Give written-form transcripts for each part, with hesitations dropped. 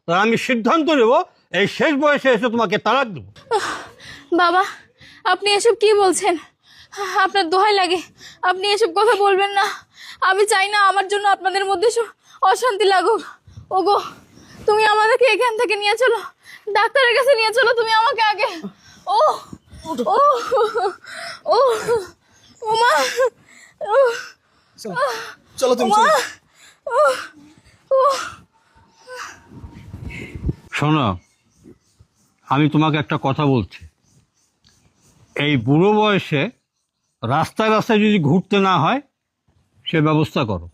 তাহলে আমি সিদ্ধান্ত নেব এই শেষ বয়সে এসে তোমাকে তালাক দেবো। বাবা, আপনি এসব কি বলছেন? আপনার দোহাই লাগে, আপনি এসব কথা বলবেন না। আমি চাই না আমার জন্য আপনাদের মধ্যে অশান্তি লাগুক। ওগো, তুমি আমাদেরকে এখান থেকে নিয়ে চলো, ডাক্তারের কাছে নিয়ে চলো তুমি আমাকে আগে। ও ও ও ওমা, চলো তুমি চলো। শোনো, আমি তোমাকে একটা কথা বলছি। এই বুড়ো বয়সে রাস্তায় রাস্তায় যদি ঘুরতে না হয় সে ব্যবস্থা করো।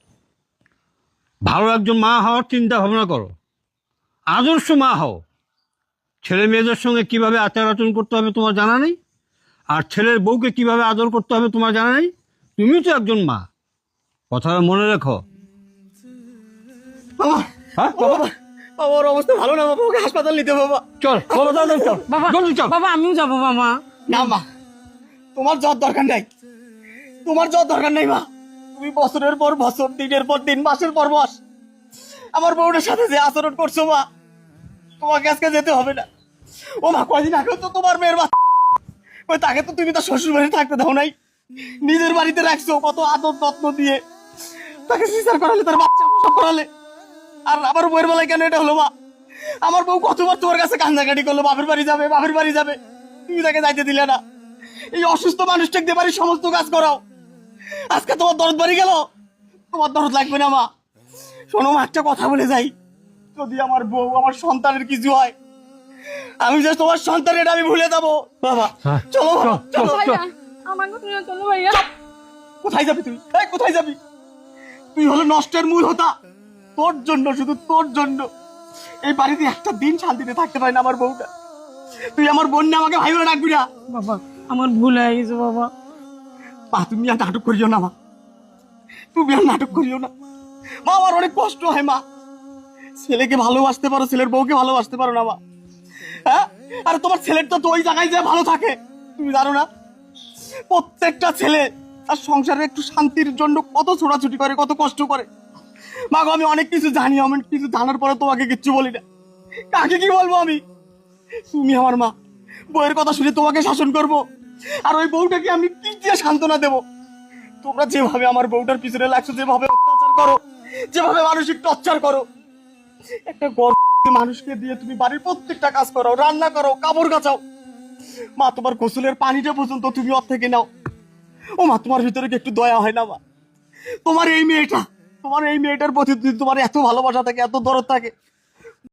ভালো একজন মা হওয়ার চিন্তা ভাবনা করো, আদর্শ মা হও। ছেলে মেয়েদের সঙ্গে কীভাবে আচার আচরণ করতে হবে তোমার জানা নেই, আর ছেলের বউকে কিভাবে আদর করতে হবে তোমার জানা নেই। তুমিও তো একজন মা, কথাটা মনে রেখো। বাবা, হ্যাঁ বাবা, বাবা ওর অবস্থা ভালো না বাবা, ওকে হাসপাতাল নিতে বাবা। চল বাবা, তাড়াতাড়ি চল বাবা, জলদি চল। বাবা আমিও যাবো বাবা। না মা, তোমার জ্বর দরকার নাই, তোমার জ্বর দরকার নাই মা। তুমি বছরের পর বছর, দিনের পর দিন, মাসের পর মাস আমার বউটার সাথে যে আচরণ করছো মা, তোমাকে আজকে যেতে হবে না। ও মা, কয়দিন আগে তো তোমার মেয়ের ওই তাকে তো তুমি তার শ্বশুর বাড়ি থাকতে দাও নাই, নিজের বাড়িতে রাখছো কত আদর যত্ন দিয়ে। তাকে সিজার করালে, তার বাচ্চা প্রসব করালে, আর আমার বউয়ের বেলায় কেন এটা হলো মা? আমার বউ কতবার তোমার কাছে কান্নাকাটি করলো, বাপের বাড়ি যাবে, বাপের বাড়ি যাবে, তুমি তাকে যাইতে দিলে না। এই অসুস্থ মানুষটাকে দিয়ে বাড়ির সমস্ত কাজ করাও, আজকে তোমার দরদ বাড়ি গেল, তোমার দরদ লাগবে না মা। শোনো মা, একটা কথা বলে যাই, যদি আমার বউ, আমার সন্তানের কিছু হয়, আমি যে তোমার সন্তান এটা আমি ভুলে যাবো। বাবা চলো, বাবা, চলো। ভাইয়া, আমার কথা নিয়ে চলো ভাইয়া। কোথায় যাবি তুই? এই, কোথায় যাবি? তুই হলো নষ্টের মূল হোতা। তোর জন্য, শুধু তোর জন্য এই বাড়িতে একটা দিন শান্তিতে থাকতে পারে না আমার বউটা। তুই আমার বোন না, আমাকে ভাই বলে ডাকবি না। বাবা আমার ভুল হয়ে গেছে বাবা। মা, তুমি আর নাটক করিও না মা, তুমি আর নাটক করিও না মা। আমার অনেক কষ্ট হয় মা। ছেলেকে ভালোবাসতে পারো, ছেলের বউকে ভালোবাসতে পারো না মা। হ্যাঁ, আর তোমার ছেলের তো ওই জায়গায় যায় ভালো থাকে, তুমি জানো না? প্রত্যেকটা ছেলে তার সংসারে একটু শান্তির জন্য কত ছোটাছুটি করে, কত কষ্ট করে। মা গো, আমি অনেক কিছু জানি, আমি কিছু জানার পরে তোমাকে কিচ্ছু বলি না। কাকে কি বলবো আমি? তুমি আমার মা, বউয়ের কথা শুনে তোমাকে শাসন করব, আর ওই বউটাকে আমি কি দিয়ে সান্ত্বনা দেবো? তোমরা যেভাবে আমার বউটার পিছনে লাগছো, যেভাবে অত্যাচার করো, যেভাবে মানসিক টর্চার করো, একটা গর্ভবতী মানুষকে দিয়ে তুমি বাড়ির প্রত্যেকটা কাজ করো, রান্না করো, কাপড় কাচাও। মা, তোমার গোসলের পানিটা পর্যন্ত তুমি ওর থেকে নাও। ও মা, তোমার ভিতরে কি একটু দয়া হয় না মা? তোমার এই মেয়েটার প্রতি যদি তোমার এত ভালোবাসা থাকে, এত দরদ থাকে,